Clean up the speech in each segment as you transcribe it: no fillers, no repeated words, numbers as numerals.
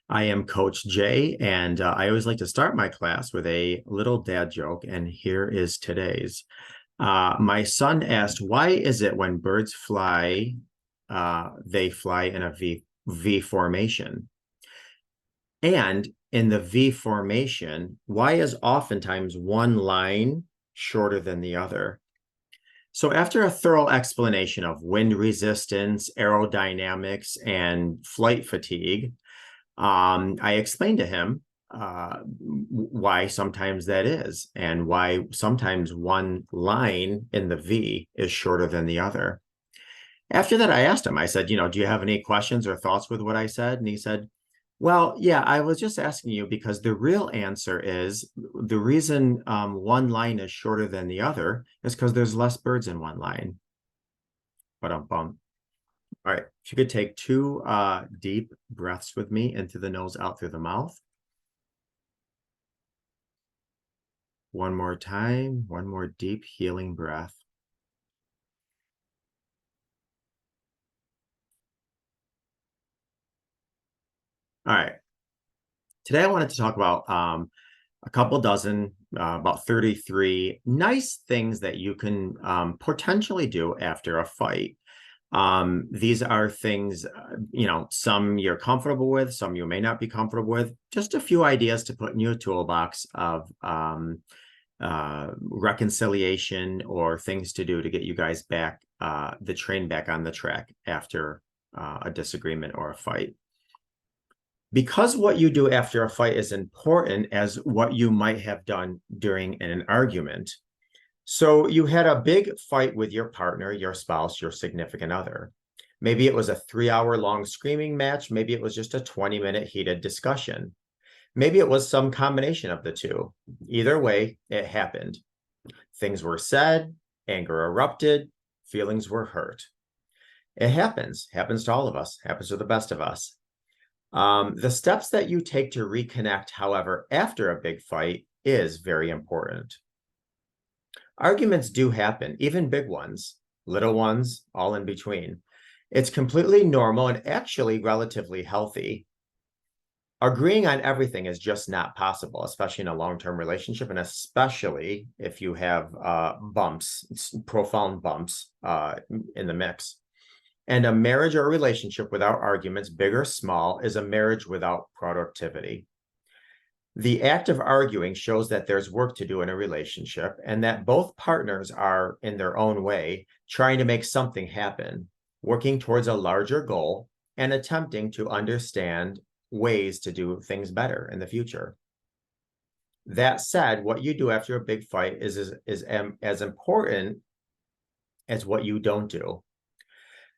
I am Coach Jay, and I always like to start my class with a little dad joke, and here is today's. My son asked, "Why is it when birds fly, they fly in a V formation? And in the V formation, why is oftentimes one line shorter than the other?" So after a thorough explanation of wind resistance, aerodynamics, and flight fatigue, I explained to him why sometimes that is, and why sometimes one line in the V is shorter than the other. After that, I asked him, I said, do you have any questions or thoughts with what I said? And he said, well, yeah, I was just asking you because the real answer is the reason one line is shorter than the other is because there's less birds in one line. But all right, if you could take two deep breaths with me, into the nose, out through the mouth. One more time, one more deep healing breath. All right, today I wanted to talk about a couple dozen, about 33 nice things that you can potentially do after a fight. These are things, some you're comfortable with, some you may not be comfortable with. Just a few ideas to put in your toolbox of reconciliation or things to do to get you guys back, the train back on the track after a disagreement or a fight. Because what you do after a fight is important as what you might have done during an argument. So you had a big fight with your partner, your spouse, your significant other. Maybe it was a 3-hour long screaming match. Maybe it was just a 20-minute heated discussion. Maybe it was some combination of the two. Either way, it happened. Things were said, anger erupted, feelings were hurt. It happens to all of us, happens to the best of us. The steps that you take to reconnect, however, after a big fight is very important. Arguments do happen, even big ones, little ones, all in between. It's completely normal and actually relatively healthy. Agreeing on everything is just not possible, especially in a long-term relationship, and especially if you have profound bumps in the mix. And a marriage or a relationship without arguments, big or small, is a marriage without productivity. The act of arguing shows that there's work to do in a relationship and that both partners are, in their own way, trying to make something happen, working towards a larger goal and attempting to understand ways to do things better in the future. That said, what you do after a big fight is as important as what you don't do.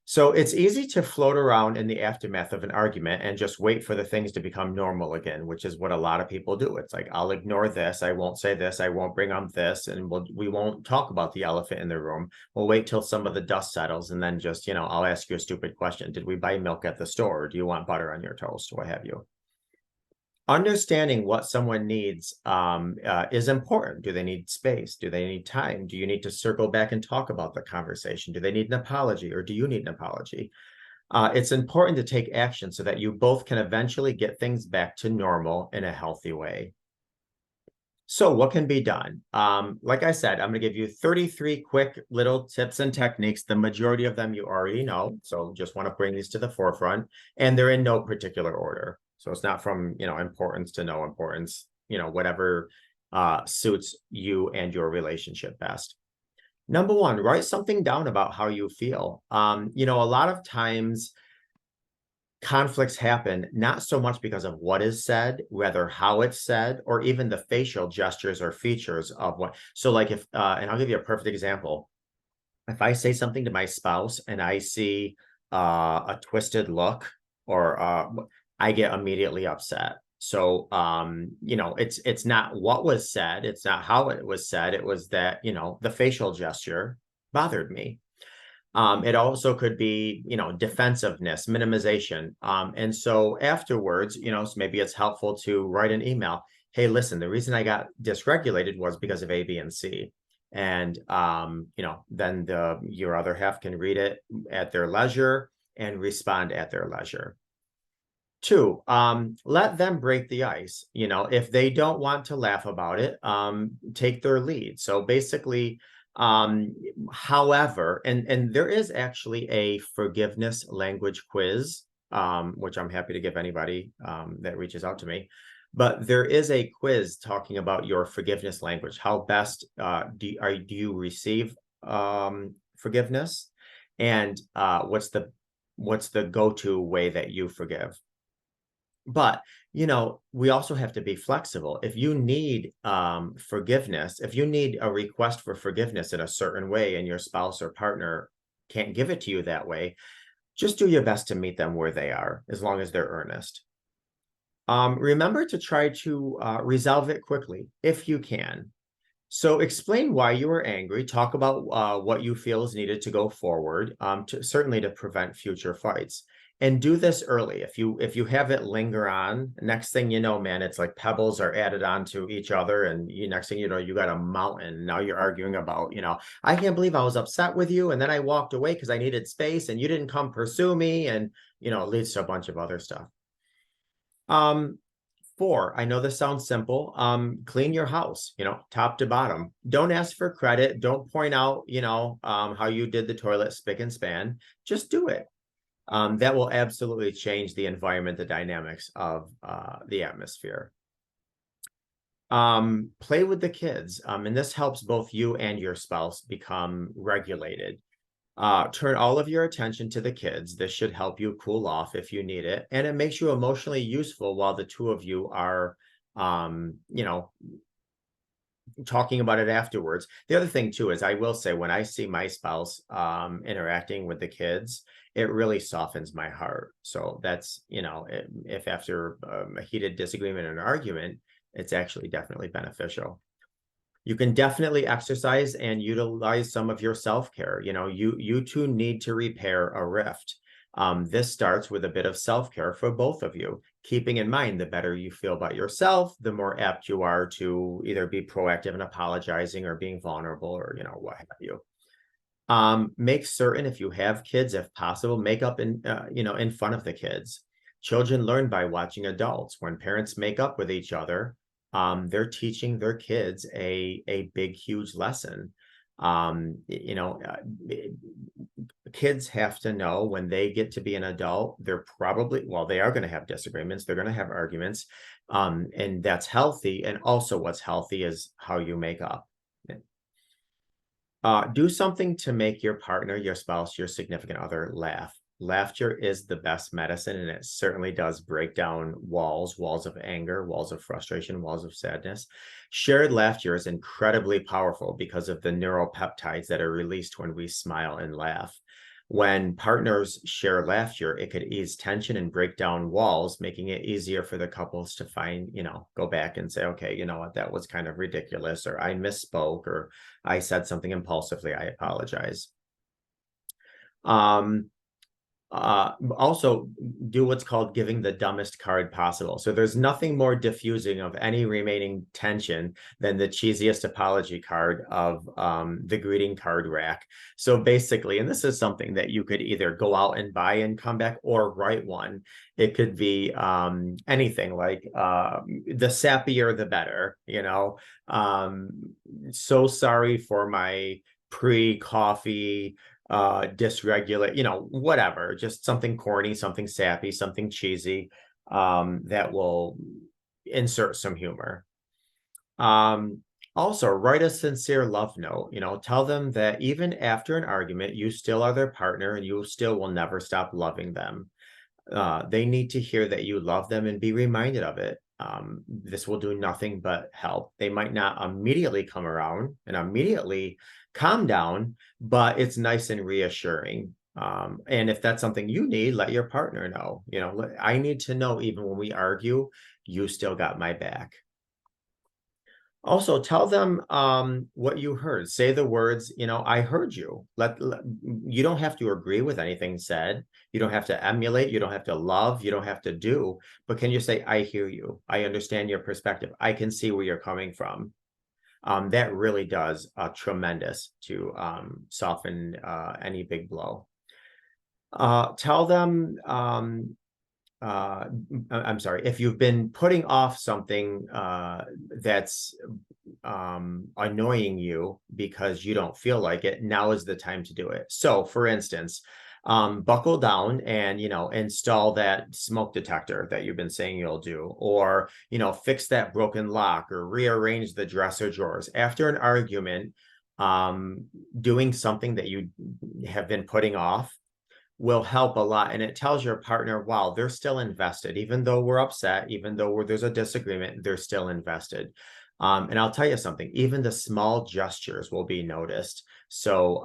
So it's easy to float around in the aftermath of an argument and just wait for the things to become normal again, which is what a lot of people do. It's like, I'll ignore this, I won't say this, I won't bring up this, and we won't talk about the elephant in the room. We'll wait till some of the dust settles and then just, I'll ask you a stupid question. Did we buy milk at the store? Or do you want butter on your toast? What have you? Understanding what someone needs is important. Do they need space? Do they need time? Do you need to circle back and talk about the conversation? Do they need an apology, or do you need an apology? It's important to take action so that you both can eventually get things back to normal in a healthy way. So what can be done? Like I said, I'm going to give you 33 quick little tips and techniques. The majority of them you already know. So just want to bring these to the forefront, and they're in no particular order. So it's not from, importance to no importance, whatever suits you and your relationship best. Number one, write something down about how you feel. A lot of times conflicts happen not so much because of what is said, whether how it's said, or even the facial gestures or features of what. So like if, and I'll give you a perfect example. If I say something to my spouse and I see a twisted look, or I get immediately upset. So, it's not what was said. It's not how it was said. It was that, the facial gesture bothered me. It also could be, defensiveness, minimization. And so afterwards, so maybe it's helpful to write an email. Hey, listen, the reason I got dysregulated was because of A, B, and C. And, then your other half can read it at their leisure and respond at their leisure. Two, let them break the ice. You know, if they don't want to laugh about it, take their lead. So basically, however, and there is actually a forgiveness language quiz, which I'm happy to give anybody that reaches out to me. But there is a quiz talking about your forgiveness language. How best do you receive forgiveness, and what's the go-to way that you forgive? But, you know, we also have to be flexible. If you need forgiveness, if you need a request for forgiveness in a certain way and your spouse or partner can't give it to you that way, just do your best to meet them where they are, as long as they're earnest. Remember to try to resolve it quickly if you can. So explain why you were angry. Talk about what you feel is needed to go forward, certainly to prevent future fights. And do this early. If you have it linger on, next thing you know, man, it's like pebbles are added onto each other, and next thing you know, you got a mountain. Now you're arguing about, I can't believe I was upset with you, and then I walked away because I needed space, and you didn't come pursue me, and it leads to a bunch of other stuff. Four, I know this sounds simple. Clean your house, top to bottom. Don't ask for credit. Don't point out, how you did the toilet spick and span. Just do it. That will absolutely change the environment, the dynamics of the atmosphere. Play with the kids, and this helps both you and your spouse become regulated. Turn all of your attention to the kids. This should help you cool off if you need it. And it makes you emotionally useful while the two of you are, talking about it afterwards. The other thing too is, I will say, when I see my spouse interacting with the kids, it really softens my heart. So that's, if after a heated disagreement or an argument, it's actually definitely beneficial. You can definitely exercise and utilize some of your self-care. You two need to repair a rift. This starts with a bit of self-care for both of you, keeping in mind the better you feel about yourself, the more apt you are to either be proactive in apologizing or being vulnerable, or what have you. Make certain, if you have kids, if possible, make up in front of the kids. Children learn by watching adults. When parents make up with each other, they're teaching their kids a big, huge lesson. Kids have to know when they get to be an adult, they are going to have disagreements, they're going to have arguments, and that's healthy. And also, what's healthy is how you make up. Do something to make your partner, your spouse, your significant other laugh. Laughter is the best medicine, and it certainly does break down walls of anger, walls of frustration, walls of sadness. Shared laughter is incredibly powerful because of the neuropeptides that are released when we smile and laugh. When partners share laughter, it could ease tension and break down walls, making it easier for the couples to go back and say, okay, you know what, that was kind of ridiculous, or I misspoke, or I said something impulsively, I apologize. Also do what's called giving the dumbest card possible. So there's nothing more diffusing of any remaining tension than the cheesiest apology card of the greeting card rack. So basically, and this is something that you could either go out and buy and come back, or write one. It could be anything like the sappier the better, so sorry for my pre-coffee dysregulate, whatever, just something corny, something sappy, something cheesy, that will insert some humor. Also, write a sincere love note. Tell them that even after an argument, you still are their partner and you still will never stop loving them. They need to hear that you love them and be reminded of it. This will do nothing but help. They might not immediately come around and immediately calm down, but it's nice and reassuring. And if that's something you need, let your partner know. I need to know, even when we argue, you still got my back. Also, tell them what you heard. Say the words, I heard you. You don't have to agree with anything said. You don't have to emulate. You don't have to love. You don't have to do. But can you say, I hear you. I understand your perspective. I can see where you're coming from. That really does tremendous to soften any big blow. Tell them I'm sorry, if you've been putting off something that's annoying you because you don't feel like it, now is the time to do it. So for instance, buckle down and, install that smoke detector that you've been saying you'll do, or, fix that broken lock or rearrange the dresser drawers. After an argument, doing something that you have been putting off will help a lot. And it tells your partner, wow, they're still invested. Even though we're upset, even though there's a disagreement, they're still invested. And I'll tell you something, even the small gestures will be noticed. So,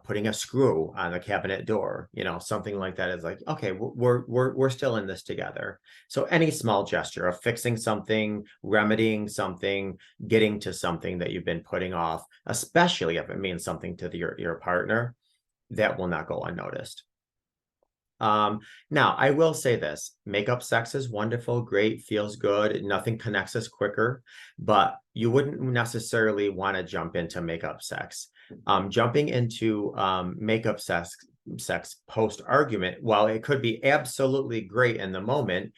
putting a screw on the cabinet door, something like that is like, okay, we're still in this together. So any small gesture of fixing something, remedying something, getting to something that you've been putting off, especially if it means something to your partner, that will not go unnoticed. Now, I will say this, makeup sex is wonderful, great, feels good. Nothing connects us quicker, but you wouldn't necessarily want to jump into makeup sex. Jumping into makeup sex post-argument, while it could be absolutely great in the moment,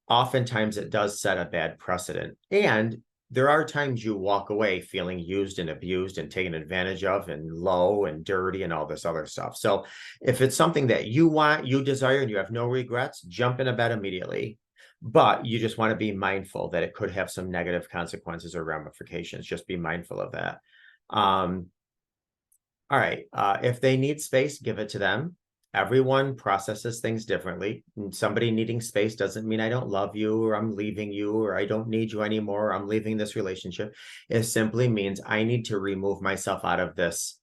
oftentimes it does set a bad precedent. And there are times you walk away feeling used and abused and taken advantage of and low and dirty and all this other stuff. So if it's something that you want, you desire, and you have no regrets, jump into bed immediately. But you just want to be mindful that it could have some negative consequences or ramifications. Just be mindful of that. All right. If they need space, give it to them. Everyone processes things differently. Somebody needing space doesn't mean I don't love you or I'm leaving you or I don't need you anymore. Or I'm leaving this relationship. It simply means I need to remove myself out of this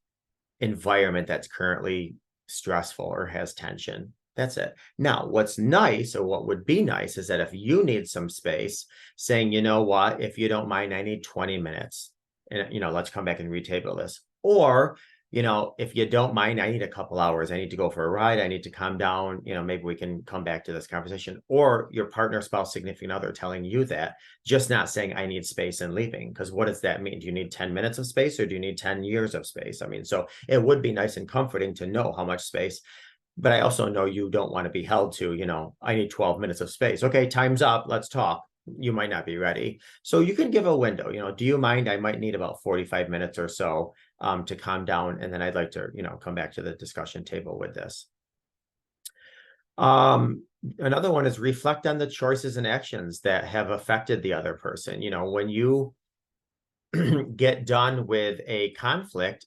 environment that's currently stressful or has tension. That's it. Now, what's nice, or what would be nice, is that if you need some space, saying, you know what, if you don't mind, I need 20 minutes. And, let's come back and retable this. Or, if you don't mind, I need a couple hours. I need to go for a ride. I need to calm down. Maybe we can come back to this conversation. Or your partner, spouse, significant other telling you that, just not saying I need space and leaving. Because what does that mean? Do you need 10 minutes of space or do you need 10 years of space? I mean, so it would be nice and comforting to know how much space. But I also know you don't want to be held to, I need 12 minutes of space. Okay, time's up. Let's talk. You might not be ready. So you can give a window, do you mind? I might need about 45 minutes or so to calm down. And then I'd like to, come back to the discussion table with this. Another one is reflect on the choices and actions that have affected the other person. When you get done with a conflict,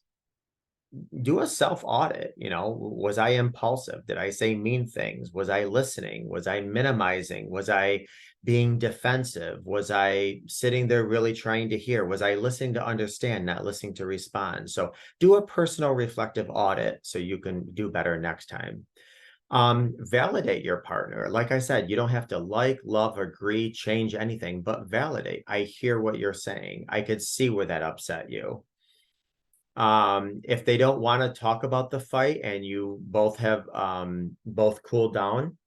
do a self-audit. Was I impulsive? Did I say mean things? Was I listening? Was I minimizing? Was I being defensive? Was I sitting there really trying to hear? Was I listening to understand, not listening to respond? So do a personal reflective audit so you can do better next time. Validate your partner. Like I said, you don't have to like, love, agree, change anything, but validate. I hear what you're saying. I could see where that upset you. If they don't want to talk about the fight and you both have both cooled down,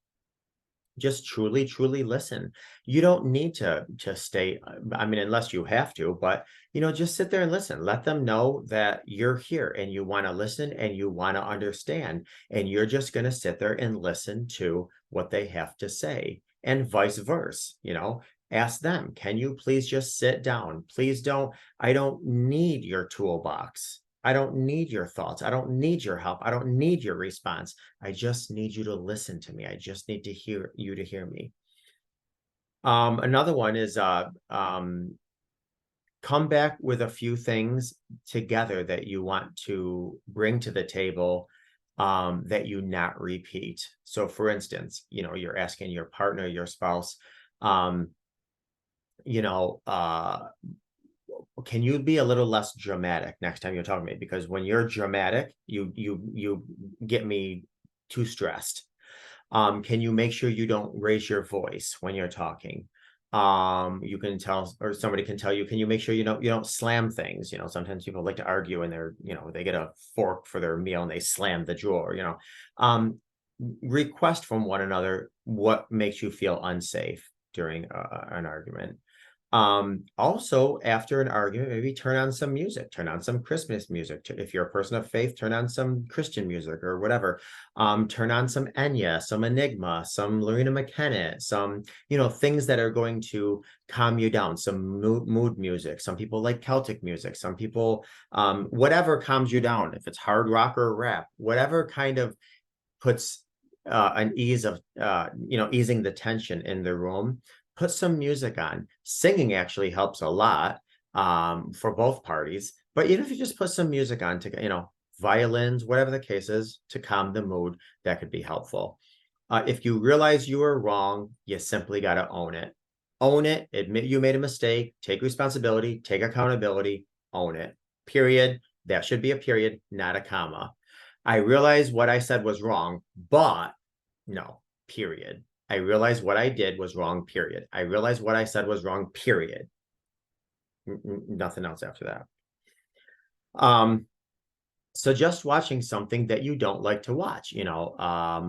just truly listen. You don't need to stay, I mean, unless you have to, but just sit there and listen. Let them know that you're here and you want to listen and you want to understand, and you're just going to sit there and listen to what they have to say, and vice versa. Ask them, can you please just sit down? Please don't, I don't need your toolbox. I don't need your thoughts. I don't need your help. I don't need your response. I just need you to listen to me. I just need to hear you to hear me. Another one is come back with a few things together that you want to bring to the table that you not repeat. So for instance, you're asking your partner, your spouse, can you be a little less dramatic next time you're talking to me? Because when you're dramatic, you get me too stressed. Can you make sure you don't raise your voice when you're talking? You can tell, or somebody can tell you, can you make sure you don't slam things? Sometimes people like to argue and they get a fork for their meal and they slam the drawer. Request from one another what makes you feel unsafe during an argument. Also, after an argument, maybe turn on some music, turn on some Christmas music. If you're a person of faith, turn on some Christian music or whatever. Turn on some Enya, some Enigma, some Lorena McKennitt, some, things that are going to calm you down, some mood music. Some people like Celtic music, some people, whatever calms you down. If it's hard rock or rap, whatever kind of puts an ease of easing the tension in the room. Put some music on. Singing actually helps a lot for both parties, but even if you just put some music on to violins, whatever the case is, to calm the mood, that could be helpful. If you realize you were wrong, you simply got to own it. Own it, admit you made a mistake, take responsibility, take accountability, own it. Period. That should be a period, not a comma. I realize what I said was wrong, but no, period. I realize what I did was wrong, period. I realize what I said was wrong, period. Nothing else after that. Suggest watching something that you don't like to watch. I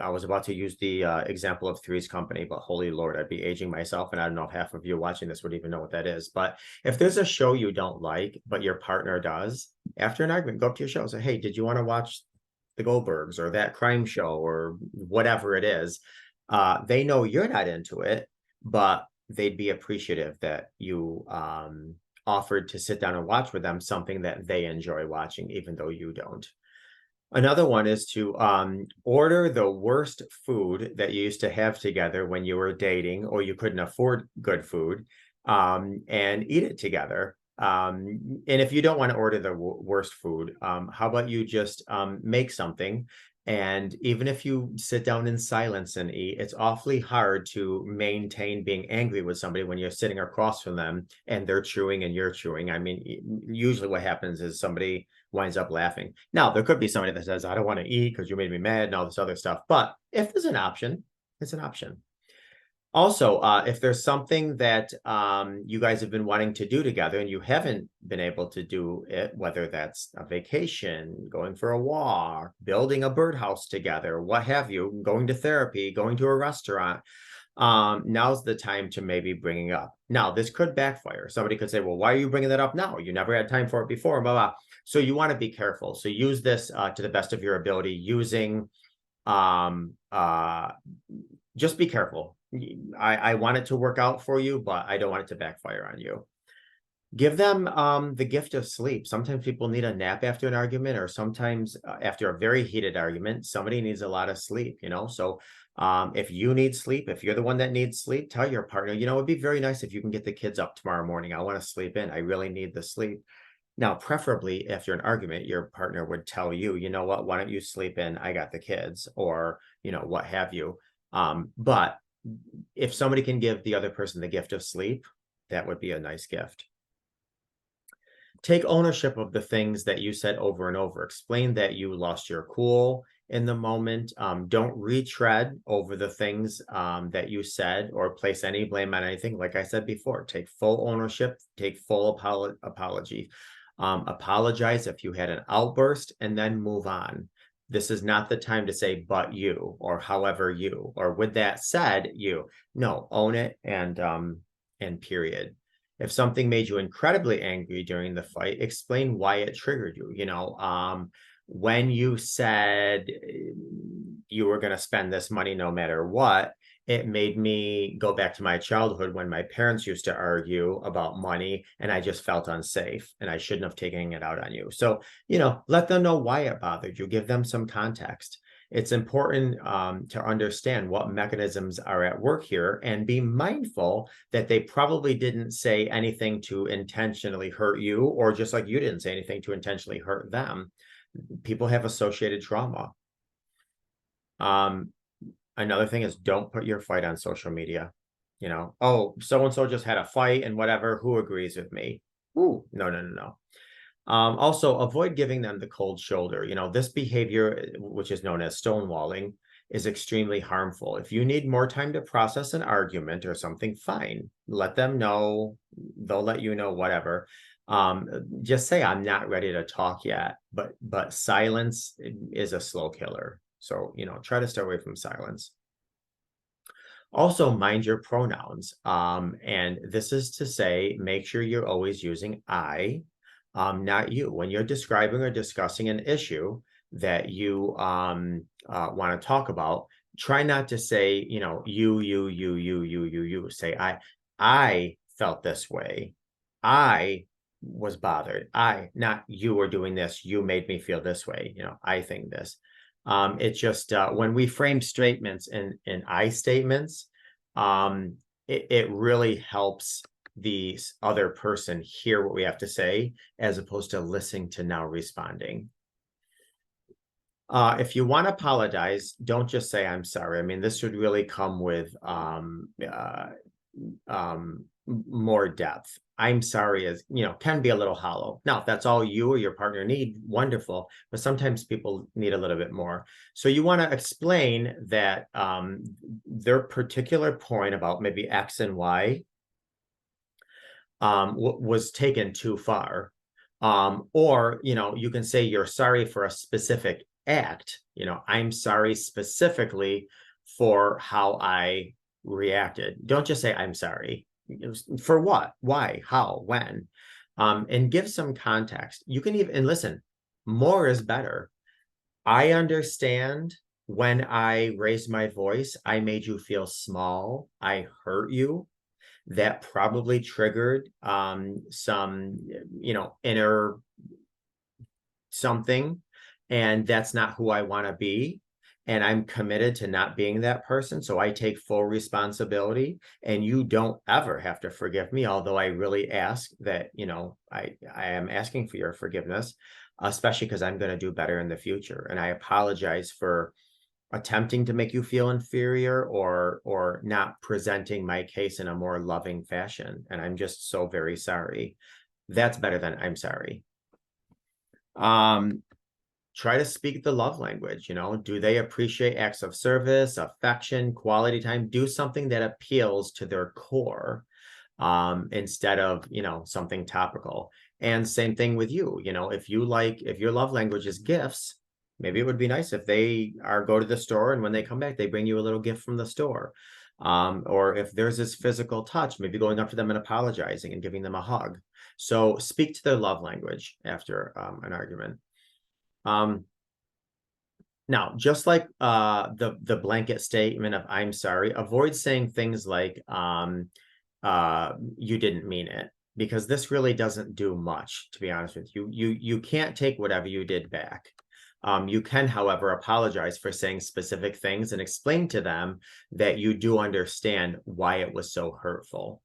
was about to use the example of Three's Company, but holy Lord, I'd be aging myself. And I don't know if half of you watching this would even know what that is. But if there's a show you don't like, but your partner does, after an argument, go up to your show and say, hey, did you want to watch the Goldbergs or that crime show or whatever it is? They know you're not into it, but they'd be appreciative that you offered to sit down and watch with them something that they enjoy watching, even though you don't. Another one is to order the worst food that you used to have together when you were dating or you couldn't afford good food, and eat it together. And if you don't want to order the worst food, how about you just make something? And even if you sit down in silence and eat, it's awfully hard to maintain being angry with somebody when you're sitting across from them and they're chewing and you're chewing. I mean, usually what happens is somebody winds up laughing. Now, there could be somebody that says, I don't want to eat because you made me mad and all this other stuff. But if there's an option, it's an option. Also, if there's something that you guys have been wanting to do together and you haven't been able to do it, whether that's a vacation, going for a walk, building a birdhouse together, what have you, going to therapy, going to a restaurant, now's the time to maybe bringing up. Now, this could backfire. Somebody could say, well, why are you bringing that up now? You never had time for it before, blah, blah. So you want to be careful. So use this to the best of your ability using, just be careful. I want it to work out for you, but I don't want it to backfire on you. Give them the gift of sleep. Sometimes people need a nap after an argument, or sometimes after a very heated argument, somebody needs a lot of sleep, So if you need sleep, if you're the one that needs sleep, tell your partner, it'd be very nice if you can get the kids up tomorrow morning. I want to sleep in. I really need the sleep. Now, preferably after an argument, your partner would tell you, you know what, why don't you sleep in? I got the kids, or, what have you. But if somebody can give the other person the gift of sleep, that would be a nice gift. Take ownership of the things that you said over and over. Explain that you lost your cool in the moment. Don't retread over the things that you said or place any blame on anything. Like I said before, take full ownership, take full apology. Apologize if you had an outburst and then move on. This is not the time to say, but you, or however you, or with that said, you. No, own it and period. If something made you incredibly angry during the fight, explain why it triggered you. When you said you were going to spend this money no matter what, it made me go back to my childhood when my parents used to argue about money and I just felt unsafe and I shouldn't have taken it out on you. So, let them know why it bothered you. Give them some context. It's important to understand what mechanisms are at work here and be mindful that they probably didn't say anything to intentionally hurt you, or just like you didn't say anything to intentionally hurt them. People have associated trauma. Another thing is, don't put your fight on social media. Oh, so-and-so just had a fight and whatever, who agrees with me? Ooh, no. Also, avoid giving them the cold shoulder. This behavior, which is known as stonewalling, is extremely harmful. If you need more time to process an argument or something, fine. Let them know. They'll let you know, whatever. Just say, I'm not ready to talk yet. But silence is a slow killer. So, try to stay away from silence. Also, mind your pronouns. And this is to say, make sure you're always using I, not you. When you're describing or discussing an issue that you want to talk about, try not to say, you. Say, I felt this way. I was bothered. Not you were doing this. You made me feel this way. I think this. It's just when we frame statements in I statements, it really helps the other person hear what we have to say as opposed to listening to now responding. If you want to apologize, don't just say I'm sorry. I mean, this should really come with more depth. I'm sorry is, can be a little hollow. Now, if that's all you or your partner need, wonderful. But sometimes people need a little bit more. So you want to explain that their particular point about maybe X and Y was taken too far. Or, you can say you're sorry for a specific act. I'm sorry specifically for how I reacted. Don't just say I'm sorry. For what, why, how, when, and give some context. You can even, and listen, more is better. I understand when I raised my voice, I made you feel small. I hurt you. That probably triggered some, inner something. And that's not who I want to be. And I'm committed to not being that person. So I take full responsibility, and you don't ever have to forgive me. Although I really ask that, I am asking for your forgiveness, especially because I'm going to do better in the future. And I apologize for attempting to make you feel inferior or not presenting my case in a more loving fashion. And I'm just so very sorry. That's better than I'm sorry. Try to speak the love language. Do they appreciate acts of service, affection, quality time? Do something that appeals to their core, instead of something topical. And same thing with you. If your love language is gifts, maybe it would be nice if they go to the store, and when they come back, they bring you a little gift from the store. Or if there's this physical touch, maybe going up to them and apologizing and giving them a hug. So speak to their love language after an argument. Now, just like the blanket statement of I'm sorry, avoid saying things like you didn't mean it, because this really doesn't do much, to be honest with you. You can't take whatever you did back. You can, however, apologize for saying specific things and explain to them that you do understand why it was so hurtful.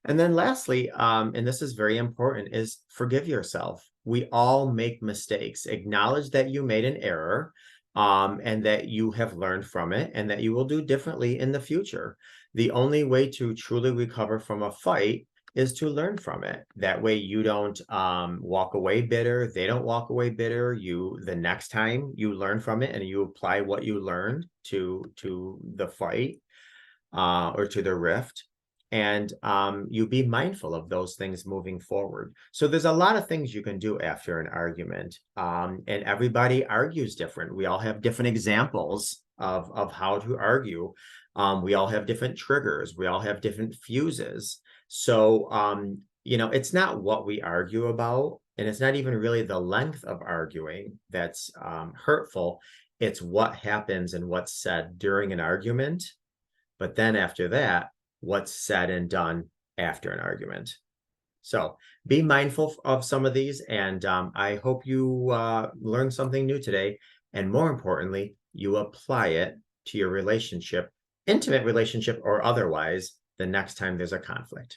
And then lastly, and this is very important, is forgive yourself. We all make mistakes. Acknowledge that you made an error, and that you have learned from it, and that you will do differently in the future. The only way to truly recover from a fight is to learn from it. That way you don't walk away bitter. They don't walk away bitter. The next time you learn from it and you apply what you learned to the fight, or to the rift. And you be mindful of those things moving forward. So there's a lot of things you can do after an argument. And everybody argues different. We all have different examples of how to argue. We all have different triggers. We all have different fuses. So, it's not what we argue about, and it's not even really the length of arguing that's hurtful. It's what happens and what's said during an argument. But then after that, what's said and done after an argument. So be mindful of some of these, and I hope you learned something new today. And more importantly, you apply it to your relationship, intimate relationship or otherwise, the next time there's a conflict.